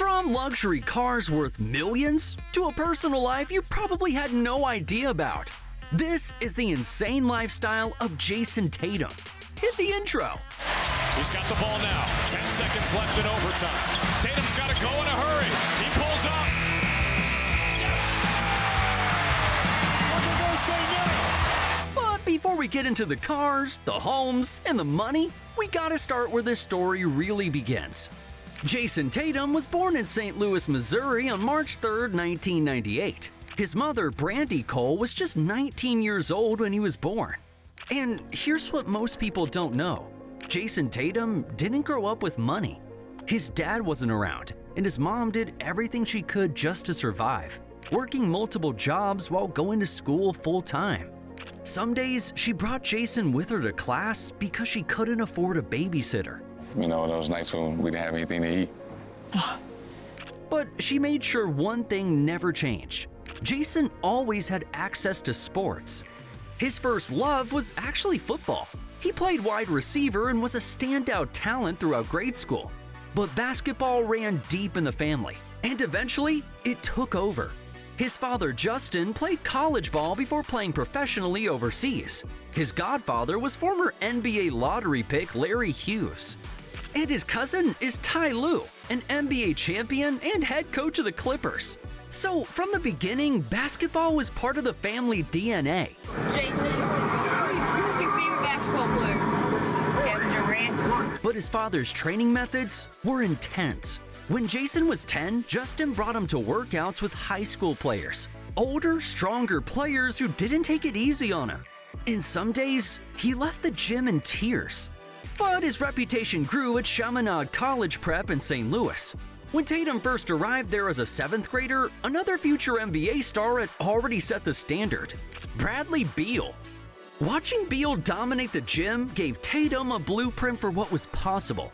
From luxury cars worth millions to a personal life you probably had no idea about. This is the insane lifestyle of Jayson Tatum. Hit the intro. He's got the ball now. 10 seconds left in overtime. Tatum's got to go in a hurry. He pulls up. But before we get into the cars, the homes, and the money, we gotta start where this story really begins. Jayson Tatum was born in St. Louis, Missouri on March 3, 1998. His mother, Brandy Cole, was just 19 years old when he was born. And here's what most people don't know. Jayson Tatum didn't grow up with money. His dad wasn't around, and his mom did everything she could just to survive, working multiple jobs while going to school full-time. Some days, she brought Jayson with her to class because she couldn't afford a babysitter. You know, those nights when we didn't have anything to eat. But she made sure one thing never changed. Jayson always had access to sports. His first love was actually football. He played wide receiver and was a standout talent throughout grade school. But basketball ran deep in the family, and eventually, it took over. His father, Justin, played college ball before playing professionally overseas. His godfather was former NBA lottery pick Larry Hughes. And his cousin is Ty Lue, an NBA champion and head coach of the Clippers. So, from the beginning, basketball was part of the family DNA. Jayson, who's your favorite basketball player? Kevin Durant. But his father's training methods were intense. When Jayson was 10, Justin brought him to workouts with high school players. Older, stronger players who didn't take it easy on him. And some days, he left the gym in tears. But his reputation grew at Chaminade College Prep in St. Louis. When Tatum first arrived there as a 7th grader, another future NBA star had already set the standard, Bradley Beal. Watching Beal dominate the gym gave Tatum a blueprint for what was possible.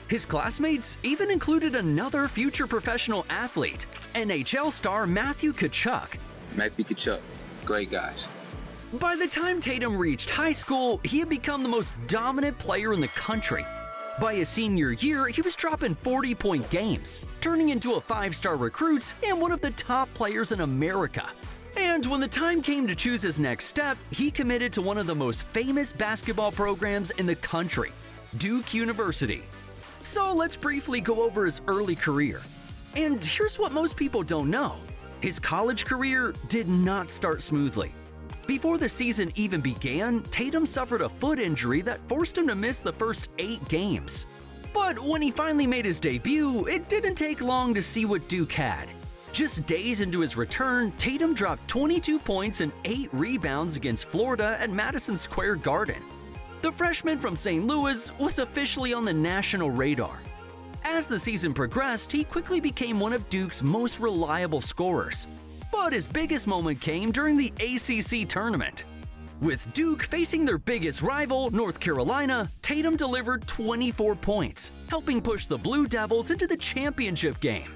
His classmates even included another future professional athlete, NHL star Matthew Tkachuk. Matthew Tkachuk, great guys. By the time Tatum reached high school, he had become the most dominant player in the country. By his senior year, he was dropping 40-point games, turning into a 5-star recruit and one of the top players in America. And when the time came to choose his next step, he committed to one of the most famous basketball programs in the country, Duke University. So let's briefly go over his early career. And here's what most people don't know. His college career did not start smoothly. Before the season even began, Tatum suffered a foot injury that forced him to miss the first 8 games. But when he finally made his debut, it didn't take long to see what Duke had. Just days into his return, Tatum dropped 22 points and 8 rebounds against Florida at Madison Square Garden. The freshman from St. Louis was officially on the national radar. As the season progressed, he quickly became one of Duke's most reliable scorers. But his biggest moment came during the ACC tournament. With Duke facing their biggest rival, North Carolina, Tatum delivered 24 points, helping push the Blue Devils into the championship game.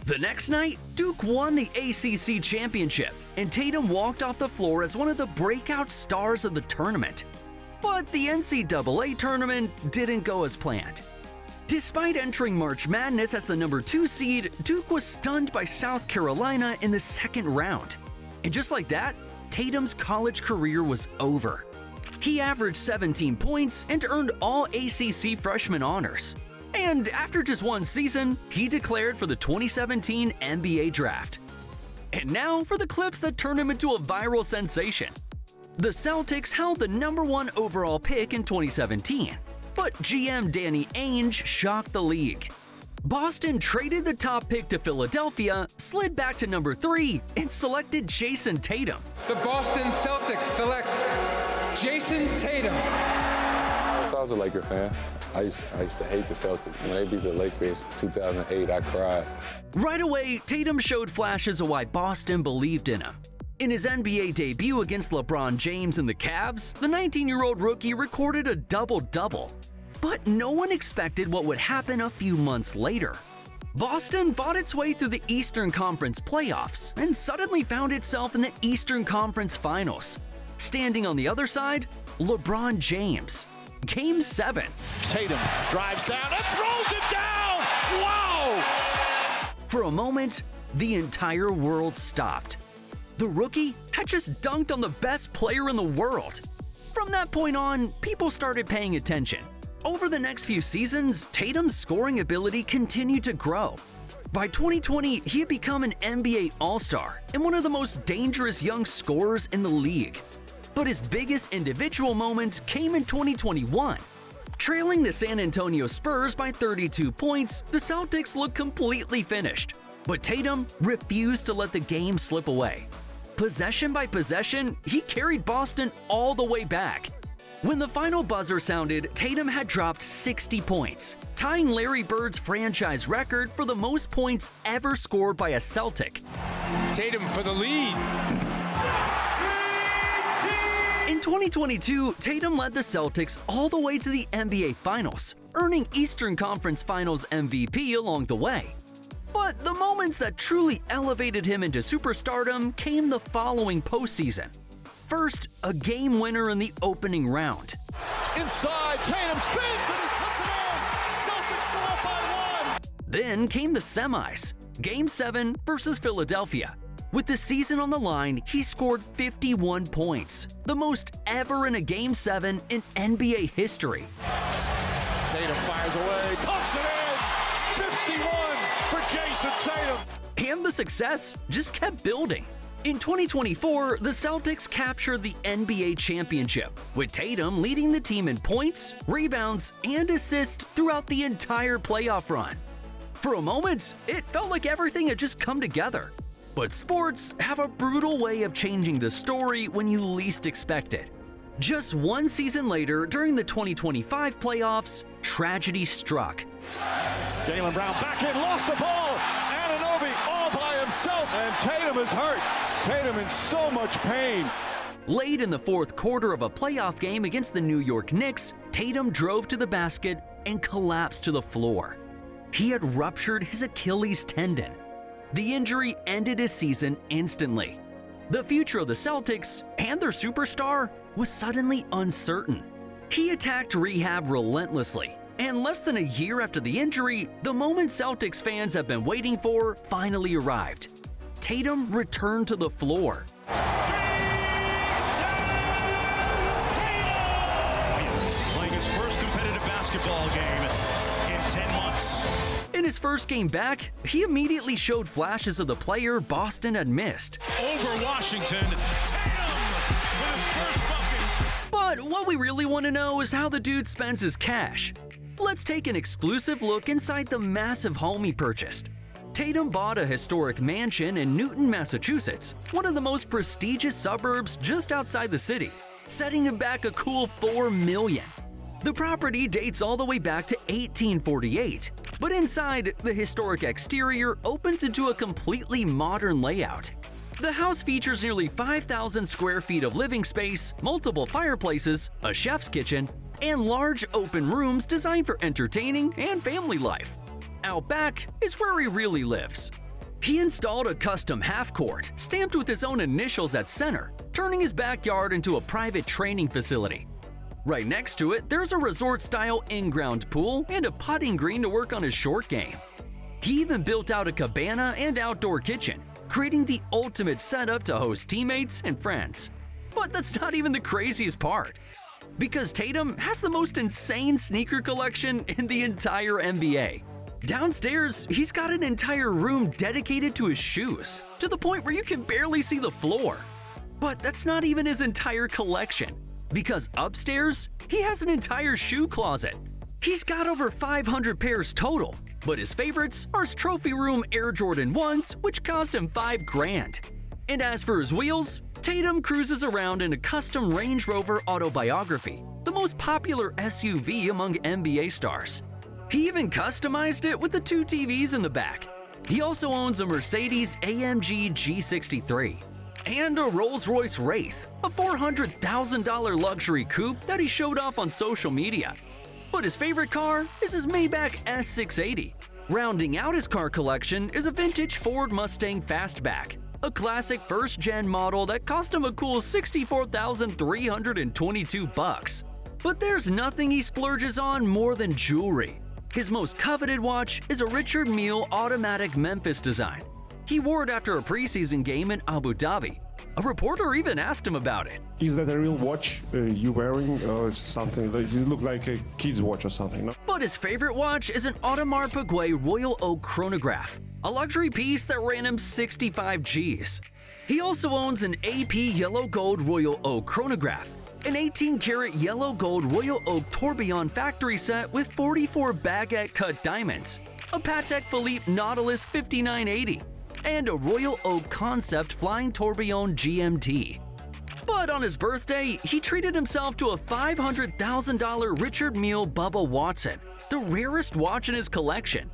The next night, Duke won the ACC championship, and Tatum walked off the floor as one of the breakout stars of the tournament. But the NCAA tournament didn't go as planned. Despite entering March Madness as the number 2 seed, Duke was stunned by South Carolina in the second round. And just like that, Tatum's college career was over. He averaged 17 points and earned all ACC freshman honors. And after just one season, he declared for the 2017 NBA draft. And now for the clips that turned him into a viral sensation. The Celtics held the number 1 overall pick in 2017. But GM Danny Ainge shocked the league. Boston traded the top pick to Philadelphia, slid back to number 3, and selected Jayson Tatum. The Boston Celtics select Jayson Tatum. So I was a Laker fan. I used to hate the Celtics. When they beat the Lakers in 2008, I cried. Right away, Tatum showed flashes of why Boston believed in him. In his NBA debut against LeBron James and the Cavs, the 19-year-old rookie recorded a double-double. But no one expected what would happen a few months later. Boston fought its way through the Eastern Conference playoffs and suddenly found itself in the Eastern Conference Finals. Standing on the other side, LeBron James. Game 7. Tatum drives down and throws it down! Wow! For a moment, the entire world stopped. The rookie had just dunked on the best player in the world. From that point on, people started paying attention. Over the next few seasons, Tatum's scoring ability continued to grow. By 2020, he had become an NBA All-Star and one of the most dangerous young scorers in the league. But his biggest individual moment came in 2021. Trailing the San Antonio Spurs by 32 points, the Celtics looked completely finished. But Tatum refused to let the game slip away. Possession by possession, he carried Boston all the way back. When the final buzzer sounded, Tatum had dropped 60 points, tying Larry Bird's franchise record for the most points ever scored by a Celtic. Tatum for the lead. In 2022, Tatum led the Celtics all the way to the NBA Finals, earning Eastern Conference Finals MVP along the way. But the moments that truly elevated him into superstardom came the following postseason. First, a game winner in the opening round. Inside, Tatum spins and he puts it in. Celtics go up by 1. Then came the semis, Game 7 versus Philadelphia. With the season on the line, he scored 51 points, the most ever in a Game 7 in NBA history. Tatum fires away, pumps it in. 51 for Jayson Tatum. And the success just kept building. In 2024, the Celtics captured the NBA championship, with Tatum leading the team in points, rebounds, and assists throughout the entire playoff run. For a moment, it felt like everything had just come together. But sports have a brutal way of changing the story when you least expect it. Just one season later, during the 2025 playoffs, tragedy struck. Jaylen Brown back in, lost the ball. Anunoby all by himself, and Tatum is hurt. Tatum in so much pain. Late in the fourth quarter of a playoff game against the New York Knicks, Tatum drove to the basket and collapsed to the floor. He had ruptured his Achilles tendon. The injury ended his season instantly. The future of the Celtics and their superstar was suddenly uncertain. He attacked rehab relentlessly, and less than a year after the injury, the moment Celtics fans have been waiting for finally arrived. Tatum returned to the floor. Playing his first competitive basketball game in 10 months. In his first game back, he immediately showed flashes of the player Boston had missed. Over Washington, Tatum with his first bucket. But what we really want to know is how the dude spends his cash. Let's take an exclusive look inside the massive home he purchased. Tatum bought a historic mansion in Newton, Massachusetts, one of the most prestigious suburbs just outside the city, setting him back a cool $4 million. The property dates all the way back to 1848, but inside, the historic exterior opens into a completely modern layout. The house features nearly 5,000 square feet of living space, multiple fireplaces, a chef's kitchen, and large open rooms designed for entertaining and family life. Out back is where he really lives. He installed a custom half-court, stamped with his own initials at center, turning his backyard into a private training facility. Right next to it, there's a resort-style in-ground pool and a putting green to work on his short game. He even built out a cabana and outdoor kitchen, creating the ultimate setup to host teammates and friends. But that's not even the craziest part. Because Tatum has the most insane sneaker collection in the entire NBA. Downstairs, he's got an entire room dedicated to his shoes, to the point where you can barely see the floor. But that's not even his entire collection. Because upstairs, he has an entire shoe closet. He's got over 500 pairs total, but his favorites are his trophy room Air Jordan 1s, which cost him $5 grand. And as for his wheels, Tatum cruises around in a custom Range Rover Autobiography, the most popular SUV among NBA stars. He even customized it with the 2 TVs in the back. He also owns a Mercedes AMG G63. And a Rolls-Royce Wraith, a $400,000 luxury coupe that he showed off on social media. But his favorite car is his Maybach S680. Rounding out his car collection is a vintage Ford Mustang Fastback, a classic first-gen model that cost him a cool $64,322. But there's nothing he splurges on more than jewelry. His most coveted watch is a Richard Mille automatic Memphis design. He wore it after a preseason game in Abu Dhabi. A reporter even asked him about it. Is that a real watch you wearing, or something? Like, you look like a kid's watch or something, no? But his favorite watch is an Audemars Piguet Royal Oak chronograph, a luxury piece that ran him 65 G's. He also owns an AP Yellow Gold Royal Oak chronograph, an 18-karat yellow gold Royal Oak tourbillon factory set with 44 baguette-cut diamonds, a Patek Philippe Nautilus 5980, and a Royal Oak Concept Flying Tourbillon GMT. But on his birthday, he treated himself to a $500,000 Richard Mille Bubba Watson, the rarest watch in his collection.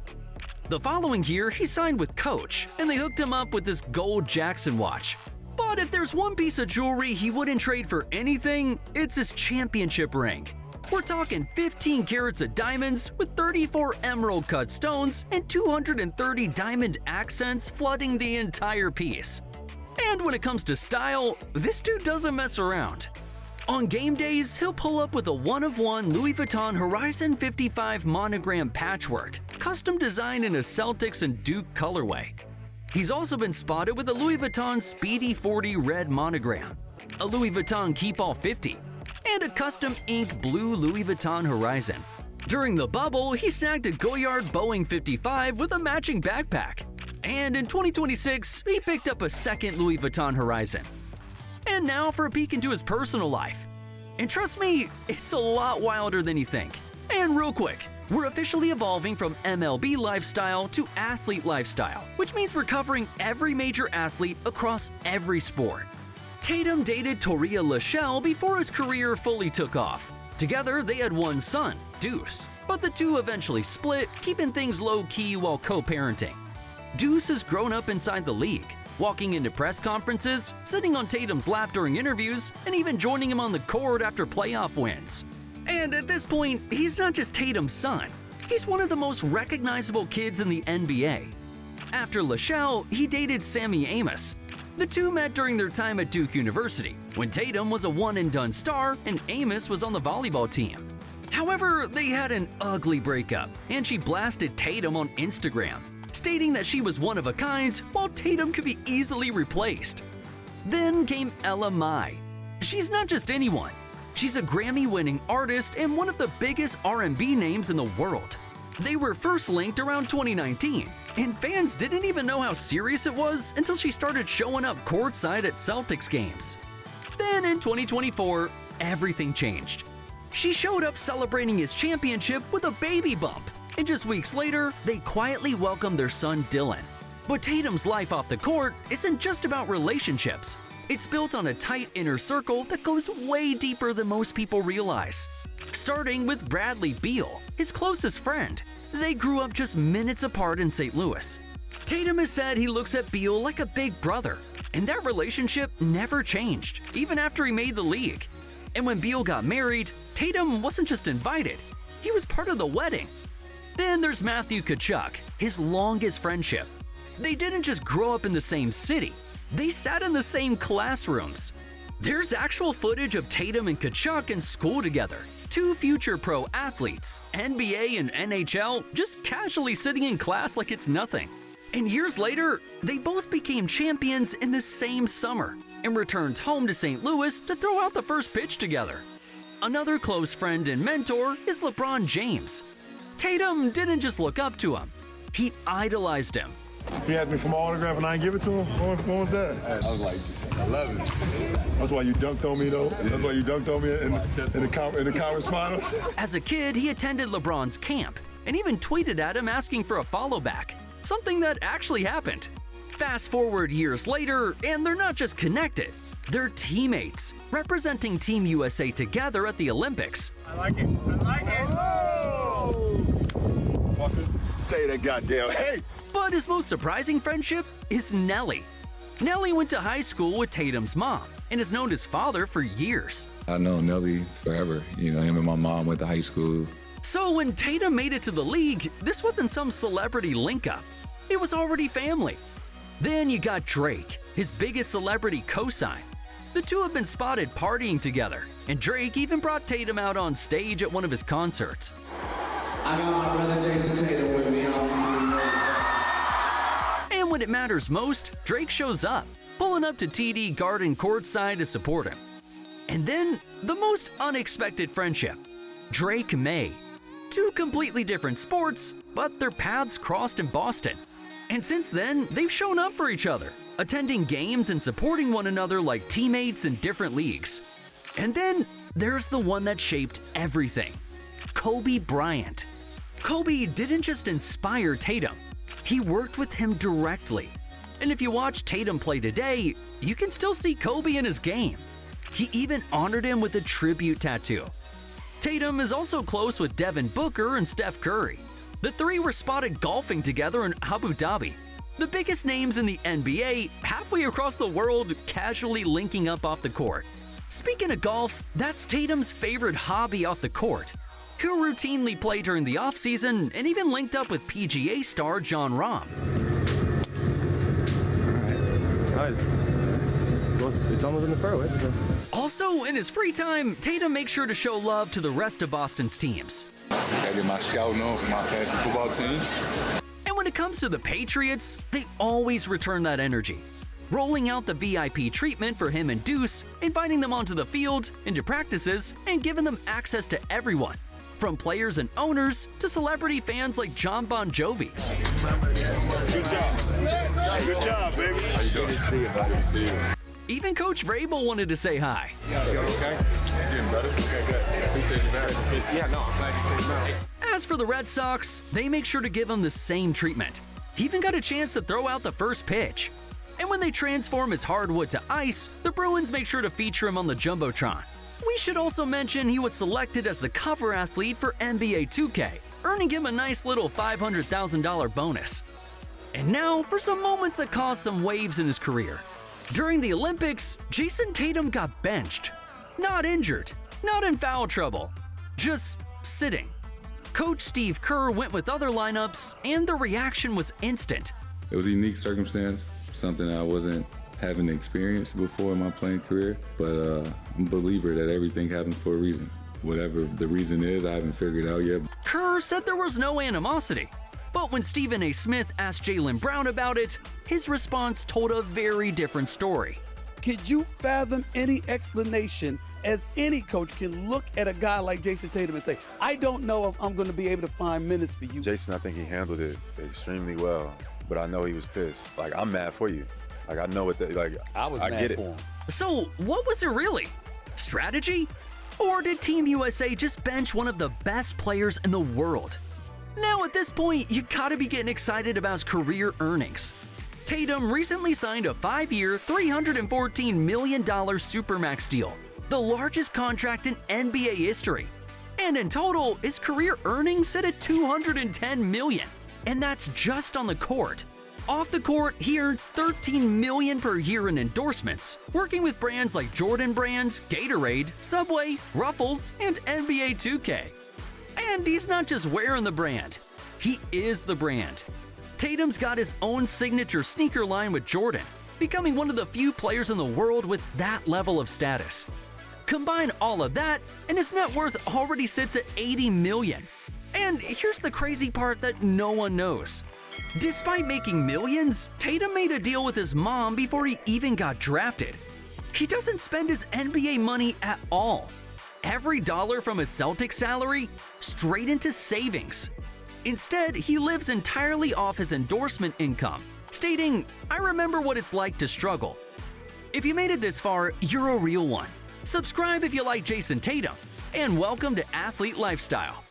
The following year, he signed with Coach, and they hooked him up with this gold Jackson watch. But if there's one piece of jewelry he wouldn't trade for anything, it's his championship ring. We're talking 15 carats of diamonds with 34 emerald-cut stones and 230 diamond accents flooding the entire piece. And when it comes to style, this dude doesn't mess around. On game days, he'll pull up with a one-of-one Louis Vuitton Horizon 55 monogram patchwork, custom designed in a Celtics and Duke colorway. He's also been spotted with a Louis Vuitton Speedy 40 red monogram, a Louis Vuitton Keepall 50, and a custom ink blue Louis Vuitton Horizon. During the bubble, he snagged a Goyard Boeing 55 with a matching backpack. And in 2026, he picked up a second Louis Vuitton Horizon. And now for a peek into his personal life. And trust me, it's a lot wilder than you think. And real quick, we're officially evolving from MLB lifestyle to athlete lifestyle, which means we're covering every major athlete across every sport. Tatum dated Toria Lachelle before his career fully took off. Together, they had one son, Deuce, but the two eventually split, keeping things low-key while co-parenting. Deuce has grown up inside the league, walking into press conferences, sitting on Tatum's lap during interviews, and even joining him on the court after playoff wins. And at this point, he's not just Tatum's son, he's one of the most recognizable kids in the NBA. After Lachelle, he dated Sammy Amos. The two met during their time at Duke University, when Tatum was a one-and-done star and Amos was on the volleyball team. However, they had an ugly breakup, and she blasted Tatum on Instagram, stating that she was one of a kind, while Tatum could be easily replaced. Then came Ella Mai. She's not just anyone. She's a Grammy-winning artist and one of the biggest R&B names in the world. They were first linked around 2019, and fans didn't even know how serious it was until she started showing up courtside at Celtics games. Then in 2024, everything changed. She showed up celebrating his championship with a baby bump, and just weeks later, they quietly welcomed their son Dylan. But Tatum's life off the court isn't just about relationships. It's built on a tight inner circle that goes way deeper than most people realize. Starting with Bradley Beal, his closest friend. They grew up just minutes apart in St. Louis. Tatum has said he looks at Beal like a big brother, and that relationship never changed, even after he made the league. And when Beal got married, Tatum wasn't just invited, he was part of the wedding. Then there's Matthew Tkachuk, his longest friendship. They didn't just grow up in the same city, they sat in the same classrooms. There's actual footage of Tatum and Tkachuk in school together, two future pro athletes, NBA and NHL, just casually sitting in class like it's nothing. And years later, they both became champions in the same summer and returned home to St. Louis to throw out the first pitch together. Another close friend and mentor is LeBron James. Tatum didn't just look up to him, he idolized him. He asked me for my autograph and I didn't give it to him? When was that? I was like, I love it. That's why you dunked on me, though? That's why you dunked on me in the conference finals? As a kid, he attended LeBron's camp and even tweeted at him asking for a follow back, something that actually happened. Fast forward years later, and they're not just connected, they're teammates, representing Team USA together at the Olympics. I like it. I like it. Oh! Say that goddamn hey! But his most surprising friendship is Nelly. Nelly went to high school with Tatum's mom and has known his father for years. I've known Nelly forever. You know, him and my mom went to high school. So when Tatum made it to the league, this wasn't some celebrity link-up. It was already family. Then you got Drake, his biggest celebrity cosign. The two have been spotted partying together, and Drake even brought Tatum out on stage at one of his concerts. I got my brother Jayson Tatum with me, obviously. And when it matters most, Drake shows up, pulling up to TD Garden courtside to support him. And then, the most unexpected friendship. Drake May. Two completely different sports, but their paths crossed in Boston. And since then, they've shown up for each other, attending games and supporting one another like teammates in different leagues. And then, there's the one that shaped everything. Kobe Bryant. Kobe didn't just inspire Tatum, he worked with him directly. And if you watch Tatum play today, you can still see Kobe in his game. He even honored him with a tribute tattoo. Tatum is also close with Devin Booker and Steph Curry. The three were spotted golfing together in Abu Dhabi. The biggest names in the NBA, halfway across the world, casually linking up off the court. Speaking of golf, that's Tatum's favorite hobby off the court. He'll routinely play during the offseason and even linked up with PGA star Jon Rahm. It's almost in the fairway. Also, in his free time, Tatum makes sure to show love to the rest of Boston's teams. I get my scouting on for my fantasy football team. And when it comes to the Patriots, they always return that energy. Rolling out the VIP treatment for him and Deuce, inviting them onto the field, into practices, and giving them access to everyone, from players and owners to celebrity fans like John Bon Jovi. Good job. Good job, baby. How you doing? Good to see you, buddy. Good to see you. Even Coach Vrabel wanted to say hi. You okay? Getting better? Okay, good. Appreciate you, man. Yeah, no, I'm glad you stayed now. As for the Red Sox, they make sure to give him the same treatment. He even got a chance to throw out the first pitch. And when they transform his hardwood to ice, the Bruins make sure to feature him on the Jumbotron. We should also mention he was selected as the cover athlete for NBA 2K, earning him a nice little $500,000 bonus. And now for some moments that caused some waves in his career. During the Olympics, Jayson Tatum got benched. Not injured, not in foul trouble, just sitting. Coach Steve Kerr went with other lineups, and the reaction was instant. It was a unique circumstance, something I wasn't having experienced before in my playing career, but I'm a believer that everything happens for a reason. Whatever the reason is, I haven't figured out yet. Kerr said there was no animosity, but when Stephen A. Smith asked Jaylen Brown about it, his response told a very different story. Could you fathom any explanation as any coach can look at a guy like Jayson Tatum and say, I don't know if I'm going to be able to find minutes for you? Jayson, I think he handled it extremely well, but I know he was pissed. Like, I'm mad for you. Like, I know what I was mad get for it. him. So, what was it really? Strategy? Or did Team USA just bench one of the best players in the world? Now, at this point, you gotta be getting excited about his career earnings. Tatum recently signed a 5-year, $314 million Supermax deal, the largest contract in NBA history. And in total, his career earnings sit at $210 million. And that's just on the court. Off the court, he earns $13 million per year in endorsements, working with brands like Jordan Brand, Gatorade, Subway, Ruffles, and NBA 2K. And he's not just wearing the brand, he is the brand. Tatum's got his own signature sneaker line with Jordan, becoming one of the few players in the world with that level of status. Combine all of that, and his net worth already sits at $80 million. And here's the crazy part that no one knows. Despite making millions, Tatum made a deal with his mom before he even got drafted. He doesn't spend his NBA money at all. Every dollar from his Celtics salary, straight into savings. Instead, he lives entirely off his endorsement income, stating, I remember what it's like to struggle. If you made it this far, you're a real one. Subscribe if you like Jayson Tatum, and welcome to Athlete Lifestyle.